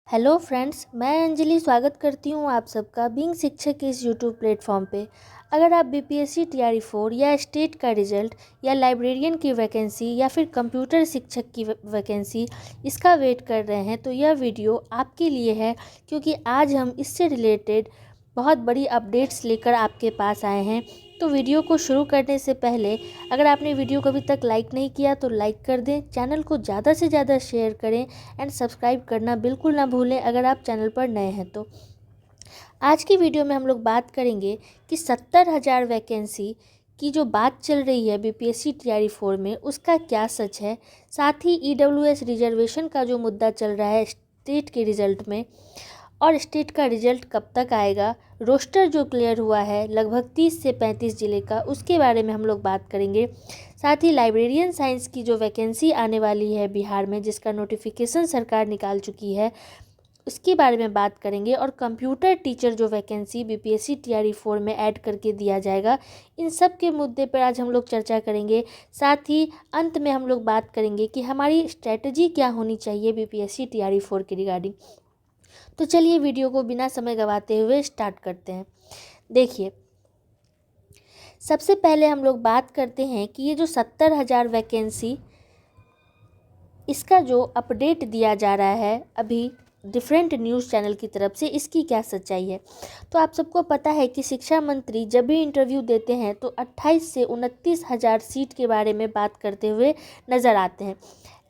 Hello friends, मैं अंजलि स्वागत करती हूँ आप सबका बीइंग शिक्षक के इस यूट्यूब प्लेटफॉर्म पे। अगर आप बीपीएससी टीआरई 4 या स्टेट का रिजल्ट या लाइब्रेरियन की वैकेंसी या फिर कंप्यूटर शिक्षक की वैकेंसी इसका वेट कर रहे हैं तो यह वीडियो आपके लिए है, क्योंकि आज हम इससे रिलेटेड बहुत बड़ी अपडेट्स लेकर आपके पास आए हैं। तो वीडियो को शुरू करने से पहले अगर आपने वीडियो को अभी तक लाइक नहीं किया तो लाइक कर दें, चैनल को ज़्यादा से ज़्यादा शेयर करें एंड सब्सक्राइब करना बिल्कुल ना भूलें अगर आप चैनल पर नए हैं तो। आज की वीडियो में हम लोग बात करेंगे कि 70,000 वैकेंसी की जो बात चल रही है बीपीएससी टीआरई 4 में उसका क्या सच है। साथ ही ईडब्ल्यूएस रिजर्वेशन का जो मुद्दा चल रहा है स्टेट के रिज़ल्ट में, और स्टेट का रिजल्ट कब तक आएगा, रोस्टर जो क्लियर हुआ है लगभग 30 से 35 ज़िले का, उसके बारे में हम लोग बात करेंगे। साथ ही लाइब्रेरियन साइंस की जो वैकेंसी आने वाली है बिहार में, जिसका नोटिफिकेशन सरकार निकाल चुकी है, उसके बारे में बात करेंगे। और कंप्यूटर टीचर जो वैकेंसी बीपीएससी टीआरई 4 में ऐड करके दिया जाएगा, इन सब के मुद्दे पर आज हम लोग चर्चा करेंगे। साथ ही अंत में हम लोग बात करेंगे कि हमारी स्ट्रैटेजी क्या होनी चाहिए बीपीएससी टीआरई 4 के रिगार्डिंग। तो चलिए वीडियो को बिना समय गंवाते हुए स्टार्ट करते हैं। देखिए, सबसे पहले हम लोग बात करते हैं कि ये जो 70,000 वैकेंसी, इसका जो अपडेट दिया जा रहा है अभी डिफरेंट न्यूज़ चैनल की तरफ से, इसकी क्या सच्चाई है। तो आप सबको पता है कि शिक्षा मंत्री जब भी इंटरव्यू देते हैं तो 28 से 29,000 सीट के बारे में बात करते हुए नज़र आते हैं।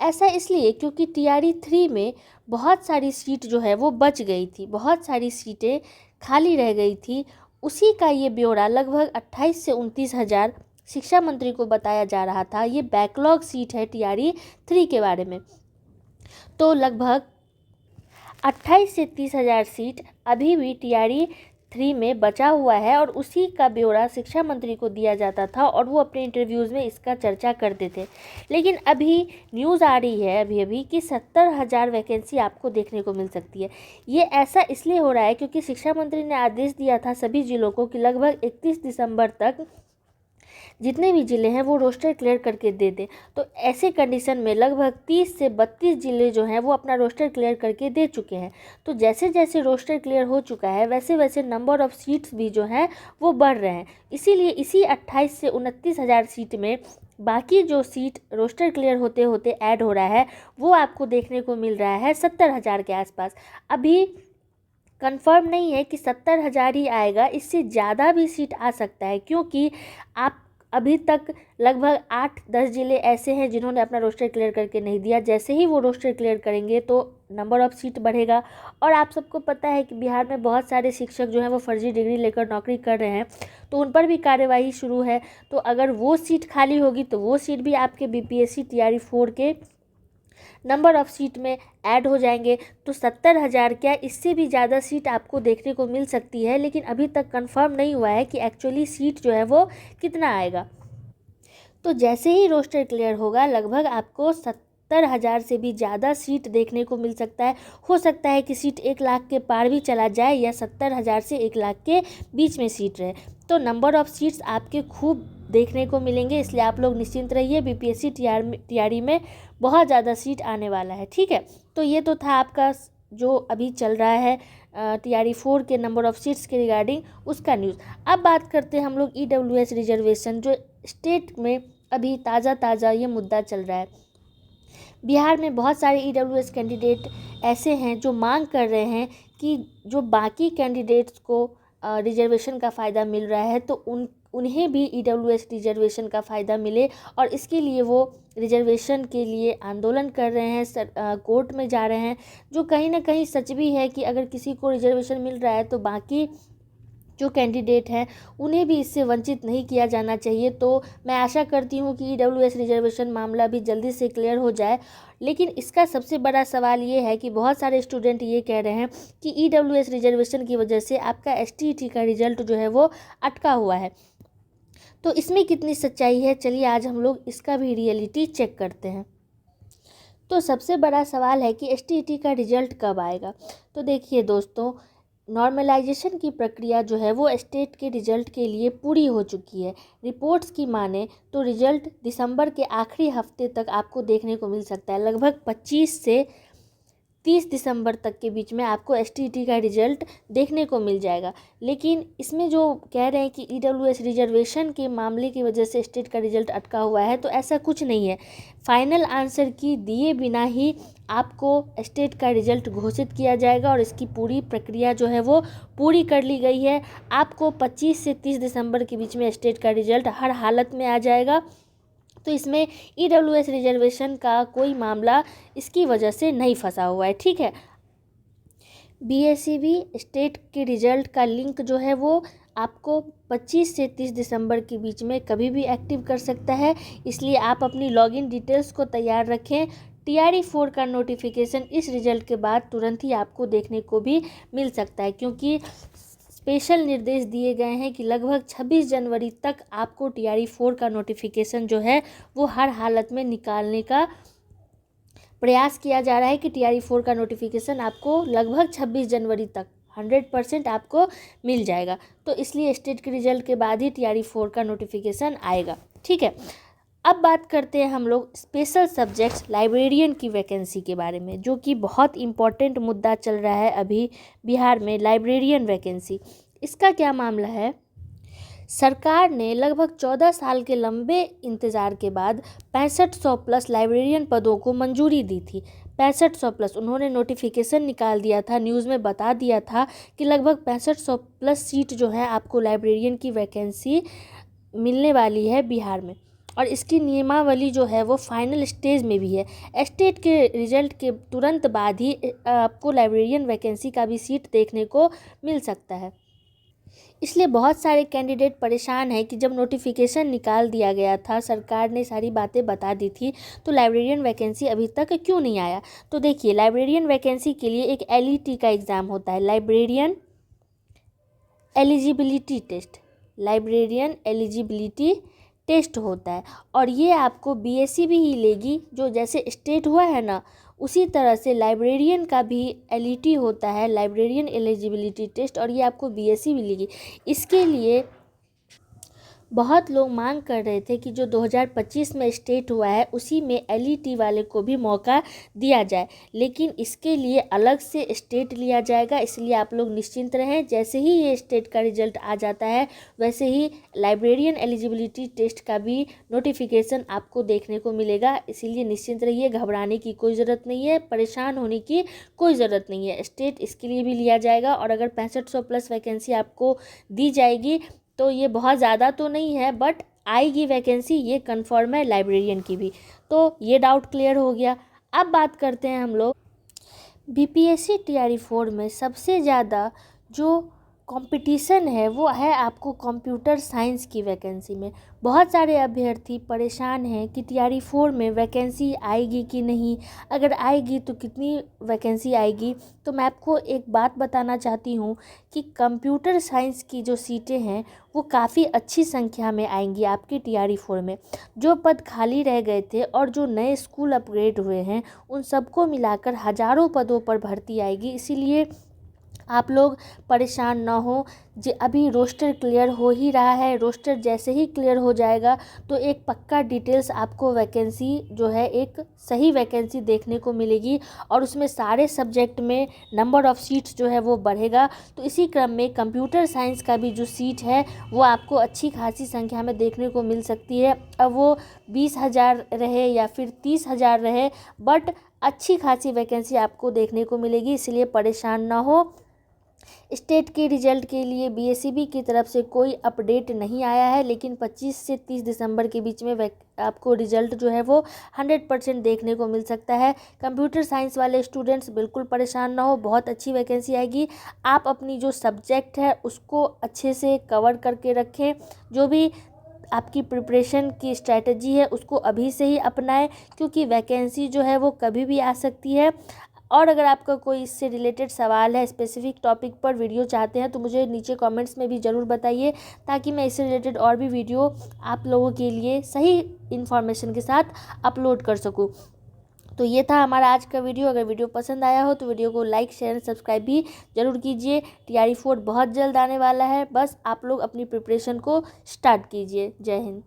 ऐसा इसलिए क्योंकि टीआरई 3 में बहुत सारी सीट जो है वो बच गई थी, बहुत सारी सीटें खाली रह गई थी। उसी का ये ब्यौरा लगभग 28 से 29,000 शिक्षा मंत्री को बताया जा रहा था। ये बैकलॉग सीट है टीआरई 3 के बारे में। तो लगभग 28 से 30,000 सीट अभी भी टीआरई 3 में बचा हुआ है, और उसी का ब्यौरा शिक्षा मंत्री को दिया जाता था और वो अपने इंटरव्यूज़ में इसका चर्चा करते थे। लेकिन अभी न्यूज़ आ रही है अभी कि 70,000 वैकेंसी आपको देखने को मिल सकती है। ये ऐसा इसलिए हो रहा है क्योंकि शिक्षा मंत्री ने आदेश दिया था सभी ज़िलों को कि लगभग 31 दिसंबर तक जितने भी ज़िले हैं वो रोस्टर क्लियर करके दे दें। तो ऐसे कंडीशन में लगभग 30 से 32 ज़िले जो हैं वो अपना रोस्टर क्लियर करके दे चुके हैं। तो जैसे जैसे रोस्टर क्लियर हो चुका है वैसे वैसे नंबर ऑफ़ सीट्स भी जो हैं वो बढ़ रहे हैं। इसीलिए इसी 28 से 29,000 सीट में बाकी जो सीट रोस्टर क्लियर होते होते ऐड हो रहा है वो आपको देखने को मिल रहा है 70,000 के आसपास। अभी कंफर्म नहीं है कि 70,000 ही आएगा, इससे ज़्यादा भी सीट आ सकता है, क्योंकि आप अभी तक लगभग 8-10 ज़िले ऐसे हैं जिन्होंने अपना रोस्टर क्लियर करके नहीं दिया। जैसे ही वो रोस्टर क्लियर करेंगे तो नंबर ऑफ़ सीट बढ़ेगा। और आप सबको पता है कि बिहार में बहुत सारे शिक्षक जो हैं वो फर्जी डिग्री लेकर नौकरी कर रहे हैं, तो उन पर भी कार्यवाही शुरू है। तो अगर वो सीट खाली होगी तो वो सीट भी आपके बीपीएससी टीआरई 4 के नंबर ऑफ़ सीट में ऐड हो जाएंगे। तो 70,000 क्या, इससे भी ज़्यादा सीट आपको देखने को मिल सकती है, लेकिन अभी तक कंफर्म नहीं हुआ है कि एक्चुअली सीट जो है वो कितना आएगा। तो जैसे ही रोस्टर क्लियर होगा लगभग आपको 70,000 से भी ज़्यादा सीट देखने को मिल सकता है। हो सकता है कि सीट 1 लाख के पार भी चला जाए, या 70,000 से 1 लाख के बीच में सीट रहे। तो नंबर ऑफ़ सीट्स आपके खूब देखने को मिलेंगे, इसलिए आप लोग निश्चिंत रहिए, बीपीएससी टीआरई में बहुत ज़्यादा सीट आने वाला है। ठीक है, तो ये तो था आपका जो अभी चल रहा है टीआरई 4 के नंबर ऑफ़ सीट्स के रिगार्डिंग उसका न्यूज़। अब बात करते हैं हम लोग ईडब्ल्यूएस रिजर्वेशन, जो स्टेट में अभी ताज़ा ये मुद्दा चल रहा है। बिहार में बहुत सारे ईडब्ल्यूएस कैंडिडेट ऐसे हैं जो मांग कर रहे हैं कि जो बाकी कैंडिडेट्स को रिजर्वेशन का फ़ायदा मिल रहा है तो उन्हें भी ईडब्ल्यूएस रिजर्वेशन का फ़ायदा मिले, और इसके लिए वो रिजर्वेशन के लिए आंदोलन कर रहे हैं, कोर्ट में जा रहे हैं। जो कहीं ना कहीं सच भी है कि अगर किसी को रिजर्वेशन मिल रहा है तो बाकी जो कैंडिडेट हैं उन्हें भी इससे वंचित नहीं किया जाना चाहिए। तो मैं आशा करती हूँ कि ईडब्ल्यूएस रिजर्वेशन मामला भी जल्दी से क्लियर हो जाए। लेकिन इसका सबसे बड़ा सवाल ये है कि बहुत सारे स्टूडेंट ये कह रहे हैं कि ईडब्ल्यूएस रिजर्वेशन की वजह से आपका एसटीईटी का रिजल्ट जो है वो अटका हुआ है। तो इसमें कितनी सच्चाई है, चलिए आज हम लोग इसका भी रियलिटी चेक करते हैं। तो सबसे बड़ा सवाल है कि एसटीईटी का रिजल्ट कब आएगा। तो देखिए दोस्तों, नॉर्मलाइजेशन की प्रक्रिया जो है वो स्टेट के रिजल्ट के लिए पूरी हो चुकी है। रिपोर्ट्स की माने तो रिजल्ट दिसंबर के आखिरी हफ्ते तक आपको देखने को मिल सकता है। लगभग 25 से 30 दिसंबर तक के बीच में आपको STT का रिजल्ट देखने को मिल जाएगा। लेकिन इसमें जो कह रहे हैं कि EWS रिजर्वेशन के मामले की वजह से स्टेट का रिजल्ट अटका हुआ है, तो ऐसा कुछ नहीं है। फाइनल आंसर की दिए बिना ही आपको स्टेट का रिजल्ट घोषित किया जाएगा और इसकी पूरी प्रक्रिया जो है वो पूरी कर ली गई है। आपको 25 से 30 दिसंबर के बीच में स्टेट का रिजल्ट हर हालत में आ जाएगा। तो इसमें EWS रिजर्वेशन का कोई मामला इसकी वजह से नहीं फंसा हुआ है, ठीक है। BSEB स्टेट के रिजल्ट का लिंक जो है वो आपको 25 से 30 दिसंबर के बीच में कभी भी एक्टिव कर सकता है, इसलिए आप अपनी लॉगिन डिटेल्स को तैयार रखें। TRE4 का नोटिफिकेशन इस रिजल्ट के बाद तुरंत ही आपको देखने को भी मिल सकता है, क्योंकि स्पेशल निर्देश दिए गए हैं कि लगभग 26 जनवरी तक आपको TRE4 का नोटिफिकेशन जो है वो हर हालत में निकालने का प्रयास किया जा रहा है कि TRE4 का नोटिफिकेशन आपको लगभग 26 जनवरी तक 100% आपको मिल जाएगा। तो इसलिए स्टेट के रिजल्ट के बाद ही TRE4 का नोटिफिकेशन आएगा, ठीक है। अब बात करते हैं हम लोग स्पेशल सब्जेक्ट्स लाइब्रेरियन की वैकेंसी के बारे में, जो कि बहुत इम्पॉर्टेंट मुद्दा चल रहा है अभी बिहार में, लाइब्रेरियन वैकेंसी। इसका क्या मामला है? सरकार ने लगभग 14 साल के लंबे इंतज़ार के बाद 6500 प्लस लाइब्रेरियन पदों को मंजूरी दी थी। 6500 प्लस उन्होंने नोटिफिकेशन निकाल दिया था, न्यूज़ में बता दिया था कि लगभग 6500 प्लस सीट जो है आपको लाइब्रेरियन की वैकेंसी मिलने वाली है बिहार में, और इसकी नियमावली जो है वो फाइनल स्टेज में भी है। स्टेट के रिजल्ट के तुरंत बाद ही आपको लाइब्रेरियन वैकेंसी का भी सीट देखने को मिल सकता है। इसलिए बहुत सारे कैंडिडेट परेशान हैं कि जब नोटिफिकेशन निकाल दिया गया था, सरकार ने सारी बातें बता दी थी, तो लाइब्रेरियन वैकेंसी अभी तक क्यों नहीं आया। तो देखिए, लाइब्रेरियन वैकेंसी के लिए एक LET का एग्ज़ाम होता है, librarian eligibility test. Librarian eligibility test होता है, और ये आपको BSEB ही लेगी। जो जैसे स्टेट हुआ है ना, उसी तरह से लाइब्रेरियन का भी LET होता है, लाइब्रेरियन एलिजिबिलिटी टेस्ट, और ये आपको BSEB लेगी। इसके लिए बहुत लोग मांग कर रहे थे कि जो 2025 में स्टेट हुआ है उसी में LET वाले को भी मौका दिया जाए, लेकिन इसके लिए अलग से स्टेट लिया जाएगा। इसलिए आप लोग निश्चिंत रहें, जैसे ही ये स्टेट का रिजल्ट आ जाता है वैसे ही लाइब्रेरियन एलिजिबिलिटी टेस्ट का भी नोटिफिकेशन आपको देखने को मिलेगा। इसीलिए निश्चिंत रहिए, घबराने की कोई ज़रूरत नहीं है, परेशान होने की कोई ज़रूरत नहीं है। स्टेट इसके लिए भी लिया जाएगा, और अगर 6500 प्लस वैकेंसी आपको दी जाएगी तो ये बहुत ज़्यादा तो नहीं है, बट आएगी वैकेंसी, ये कंफर्म है लाइब्रेरियन की भी। तो ये डाउट क्लियर हो गया। अब बात करते हैं हम लोग BPSC TRE4 में सबसे ज़्यादा जो कंपटीशन है वो है आपको कंप्यूटर साइंस की वैकेंसी में। बहुत सारे अभ्यर्थी परेशान हैं कि TRE4 में वैकेंसी आएगी कि नहीं, अगर आएगी तो कितनी वैकेंसी आएगी। तो मैं आपको एक बात बताना चाहती हूँ कि कंप्यूटर साइंस की जो सीटें हैं वो काफ़ी अच्छी संख्या में आएंगी आपके TRE4 में। जो पद खाली रह गए थे और जो नए स्कूल अपग्रेड हुए हैं उन सबको मिलाकर हज़ारों पदों पर भर्ती आएगी। इसीलिए आप लोग परेशान ना हो। अभी रोस्टर क्लियर हो ही रहा है, रोस्टर जैसे ही क्लियर हो जाएगा तो एक पक्का डिटेल्स आपको वैकेंसी जो है एक सही वैकेंसी देखने को मिलेगी, और उसमें सारे सब्जेक्ट में नंबर ऑफ़ सीट्स जो है वो बढ़ेगा। तो इसी क्रम में कंप्यूटर साइंस का भी जो सीट है वो आपको अच्छी खासी संख्या में देखने को मिल सकती है। अब वो 20,000 रहे या फिर 30,000 रहे, बट अच्छी खासी वैकेंसी आपको देखने को मिलेगी। इसलिए परेशान ना हो। स्टेट के रिजल्ट के लिए BSEB की तरफ से कोई अपडेट नहीं आया है, लेकिन 25 से 30 दिसंबर के बीच में आपको रिजल्ट जो है वो 100% देखने को मिल सकता है। कंप्यूटर साइंस वाले स्टूडेंट्स बिल्कुल परेशान ना हो, बहुत अच्छी वैकेंसी आएगी। आप अपनी जो सब्जेक्ट है उसको अच्छे से कवर करके रखें। जो भी आपकी प्रिपरेशन की स्ट्रैटेजी है उसको अभी से ही अपनाएं, क्योंकि वैकेंसी जो है वो कभी भी आ सकती है। और अगर आपका कोई इससे रिलेटेड सवाल है, स्पेसिफिक टॉपिक पर वीडियो चाहते हैं, तो मुझे नीचे कमेंट्स में भी ज़रूर बताइए, ताकि मैं इससे रिलेटेड और भी वीडियो आप लोगों के लिए सही इन्फॉर्मेशन के साथ अपलोड कर सकूं। तो ये था हमारा आज का वीडियो। अगर वीडियो पसंद आया हो तो वीडियो को लाइक, शेयर एंड सब्सक्राइब भी ज़रूर कीजिए। TRE4 बहुत जल्द आने वाला है, बस आप लोग अपनी प्रिपरेशन को स्टार्ट कीजिए। जय हिंद।